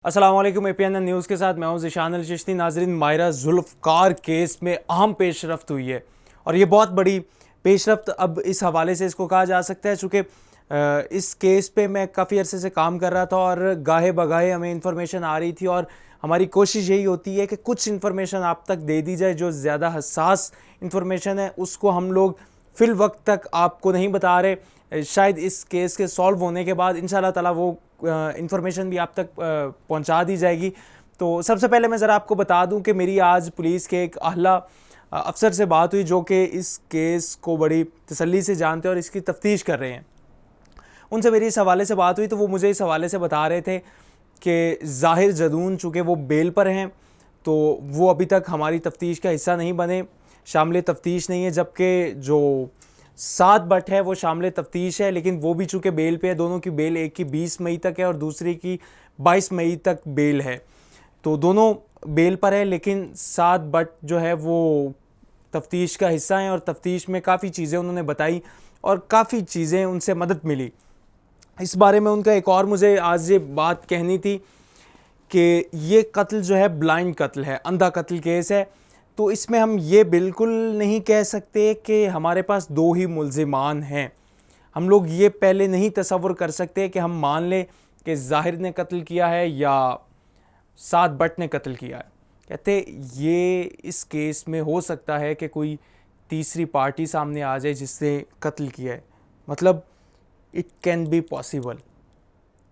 अस्सलाम वालेकुम। एपीएनएन न्यूज़ के साथ मैं हूं ज़िशान अल चिश्ती। नाजरीन, माहिरा जुल्फ़कार केस में अहम पेशरफ्त हुई है और ये बहुत बड़ी पेशरफ्त अब इस हवाले से इसको कहा जा सकता है चूँकि इस केस पे मैं काफ़ी अरसे से काम कर रहा था और गाहे बगाहे हमें इंफॉर्मेशन आ रही थी और हमारी कोशिश यही होती है कि कुछ इंफॉर्मेशन आप तक दे दी जाए। जो ज़्यादा हसास इंफॉर्मेशन है उसको हम लोग फिल वक्त तक आपको नहीं बता रहे। शायद इस केस के सॉल्व होने के बाद इंशाल्लाह ताला वो इंफॉर्मेशन भी आप तक पहुंचा दी जाएगी। तो सबसे पहले मैं ज़रा आपको बता दूं कि मेरी आज पुलिस के एक आला अफसर से बात हुई जो कि इस केस को बड़ी तसल्ली से जानते हैं और इसकी तफ्तीश कर रहे हैं। उनसे मेरी इस हवाले से बात हुई तो वो मुझे इस हवाले से बता रहे थे कि ज़ाहिर जदून चूँकि वो बेल पर हैं तो वो अभी तक हमारी तफ्तीश का हिस्सा नहीं बने, शामिल तफ्तीश नहीं है, जबकि जो 7 बट है वो शामिल तफ्तीश है, लेकिन वो भी चूँकि बेल पे है। दोनों की बेल, एक की 20 मई तक है और दूसरी की 22 मई तक बेल है। तो दोनों बेल पर है, लेकिन 7 बट जो है वो तफ्तीश का हिस्सा हैं और तफ्तीश में काफ़ी चीज़ें उन्होंने बताई और काफ़ी चीज़ें उनसे मदद मिली। इस बारे में उनका एक और मुझे आज ये बात कहनी थी कि ये कत्ल जो है ब्लाइंड कत्ल है, अंधा कत्ल केस है। तो इसमें हम ये बिल्कुल नहीं कह सकते कि हमारे पास 2 ही मुल्ज़िमान हैं। हम लोग ये पहले नहीं तसव्वुर कर सकते कि हम मान लें कि ज़ाहिर ने कत्ल किया है या 7 बट ने कत्ल किया है। कहते ये इस केस में हो सकता है कि कोई तीसरी पार्टी सामने आ जाए जिसने कत्ल किया है। मतलब इट कैन बी पॉसिबल,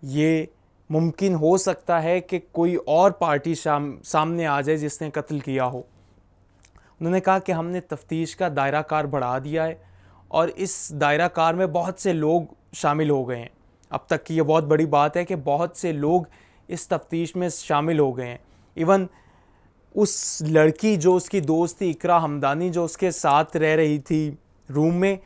ये मुमकिन हो सकता है कि कोई और पार्टी सामने आ जाए जिसने कत्ल किया हो। उन्होंने कहा कि हमने तफ्तीश का दायरा कार बढ़ा दिया है और इस दायरा कार में बहुत से लोग शामिल हो गए हैं। अब तक की ये बहुत बड़ी बात है कि बहुत से लोग इस तफ्तीश में शामिल हो गए हैं। इवन उस लड़की जो उसकी दोस्त थी, इकरा हमदानी, जो उसके साथ रह रही थी रूम में,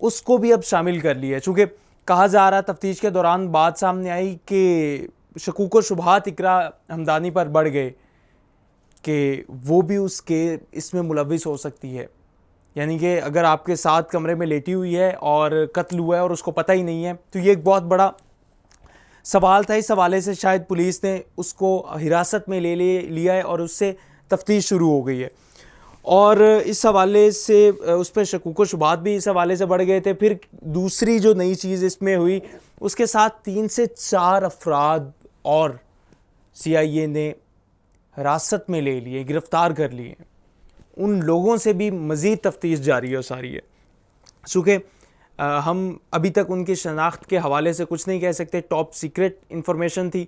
उसको भी अब शामिल कर लिया है। चूँकि कहा जा रहा, तफ्तीश के दौरान बात सामने आई कि शकूक व शुबहात इकरा हमदानी पर बढ़ गए कि वो भी उसके इसमें मुलविस हो सकती है। यानी कि अगर आपके साथ कमरे में लेटी हुई है और कत्ल हुआ है और उसको पता ही नहीं है, तो ये एक बहुत बड़ा सवाल था। इस हवाले से शायद पुलिस ने उसको हिरासत में लिया है और उससे तफ्तीश शुरू हो गई है। और इस हवाले से उस पर शकूक व शुबहात भी इस हवाले से बढ़ गए थे। फिर दूसरी जो नई चीज़ इसमें हुई, उसके साथ 3 से 4 अफराद और CIA ने हिरासत में ले लिए, गिरफ़्तार कर लिए। उन लोगों से भी मज़ीद तफ्तीश जारी है सारी है। चूँकि हम अभी तक उनकी शनाख्त के हवाले से कुछ नहीं कह सकते, टॉप सीक्रेट इन्फॉर्मेशन थी,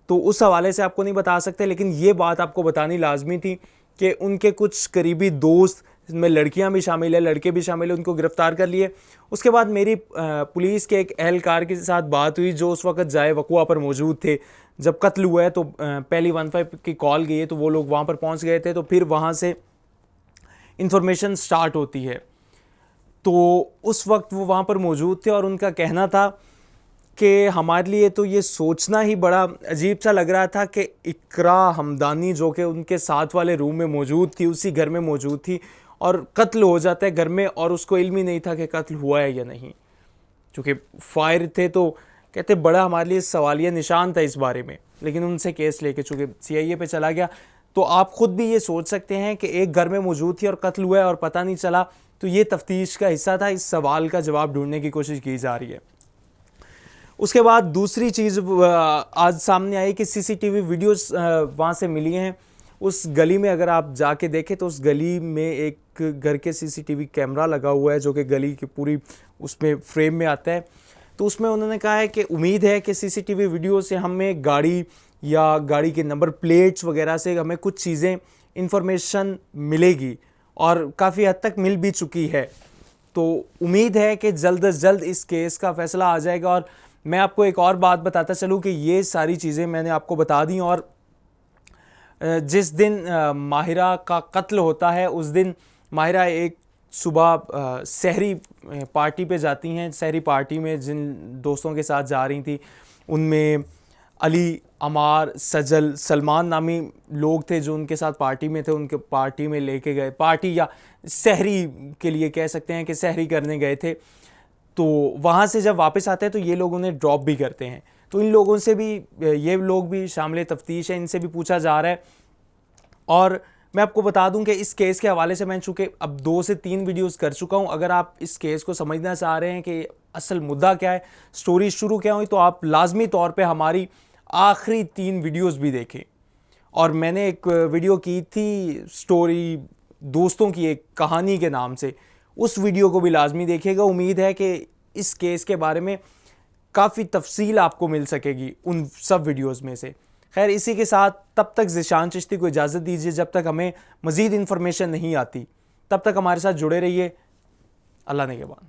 तो उस हवाले से आपको नहीं बता सकते। लेकिन ये बात आपको बतानी लाजमी थी कि उनके कुछ करीबी दोस्त, जिसमें लड़कियां भी शामिल है, लड़के भी शामिल है, उनको गिरफ़्तार कर लिए। उसके बाद मेरी पुलिस के एक एहलकार के साथ बात हुई जो उस वक्त जाए वक़ुआ पर मौजूद थे। जब कत्ल हुआ है तो पहली 15 की कॉल गई है तो वो लोग वहाँ पर पहुँच गए थे। तो फिर वहाँ से इंफॉर्मेशन स्टार्ट होती है। तो उस वक्त वो वहाँ पर मौजूद थे और उनका कहना था कि हमारे लिए तो ये सोचना ही बड़ा अजीब सा लग रहा था कि इकरा हमदानी जो कि उनके साथ वाले रूम में मौजूद थी, उसी घर में मौजूद थी, और कत्ल हो जाता है घर में और उसको इल्म ही नहीं था कि कत्ल हुआ है या नहीं। चूँकि फायर थे तो कहते बड़ा हमारे लिए सवालिया निशान था इस बारे में। लेकिन उनसे केस लेके चूँकि CIA पे चला गया, तो आप ख़ुद भी ये सोच सकते हैं कि एक घर में मौजूद थी और कत्ल हुआ है और पता नहीं चला। तो ये तफ्तीश का हिस्सा था। इस सवाल का जवाब ढूंढने की कोशिश की जा रही है। उसके बाद दूसरी चीज़ आज सामने आई कि CCTV वीडियोस वहाँ से मिली हैं। उस गली में अगर आप जाके देखें तो उस गली में एक घर के CCTV कैमरा लगा हुआ है जो कि गली की पूरी उसमें फ्रेम में आता है। तो उसमें उन्होंने कहा है कि उम्मीद है कि CCTV वीडियो से हमें गाड़ी या गाड़ी के नंबर प्लेट्स वगैरह से हमें कुछ चीज़ें इंफॉर्मेशन मिलेगी और काफ़ी हद तक मिल भी चुकी है। तो उम्मीद है कि जल्द अज जल्द इस केस का फ़ैसला आ जाएगा। और मैं आपको एक और बात बताता चलूँ कि ये सारी चीज़ें मैंने आपको बता दी। और जिस दिन माहिरा का कत्ल होता है उस दिन माहिरा एक सुबह सहरी पार्टी पे जाती हैं। सहरी पार्टी में जिन दोस्तों के साथ जा रही थी उनमें अली, अमार, सजल, सलमान नामी लोग थे जो उनके साथ पार्टी में थे। उनके पार्टी में लेके गए, पार्टी या सहरी के लिए कह सकते हैं कि सहरी करने गए थे। तो वहाँ से जब वापस आते हैं तो ये लोग उन्हें ड्रॉप भी करते हैं। तो इन लोगों से भी, ये लोग भी शामिल तफ्तीश है, इनसे भी पूछा जा रहा है। और मैं आपको बता दूं कि इस केस के हवाले से मैं चूँकि अब 2 से 3 वीडियोस कर चुका हूं। अगर आप इस केस को समझना चाह रहे हैं कि असल मुद्दा क्या है, स्टोरी शुरू क्या हुई, तो आप लाजमी तौर पे हमारी आखिरी 3 वीडियोस भी देखें। और मैंने एक वीडियो की थी स्टोरी दोस्तों की एक कहानी के नाम से, उस वीडियो को भी लाजमी देखिएगा। उम्मीद है कि इस केस के बारे में काफ़ी तफसील आपको मिल सकेगी उन सब वीडियोस में से। खैर, इसी के साथ तब तक ज़ीशान चिश्ती को इजाज़त दीजिए, जब तक हमें मज़ीद इन्फॉर्मेशन नहीं आती। तब तक हमारे साथ जुड़े रहिए। अल्लाह ने के बाद।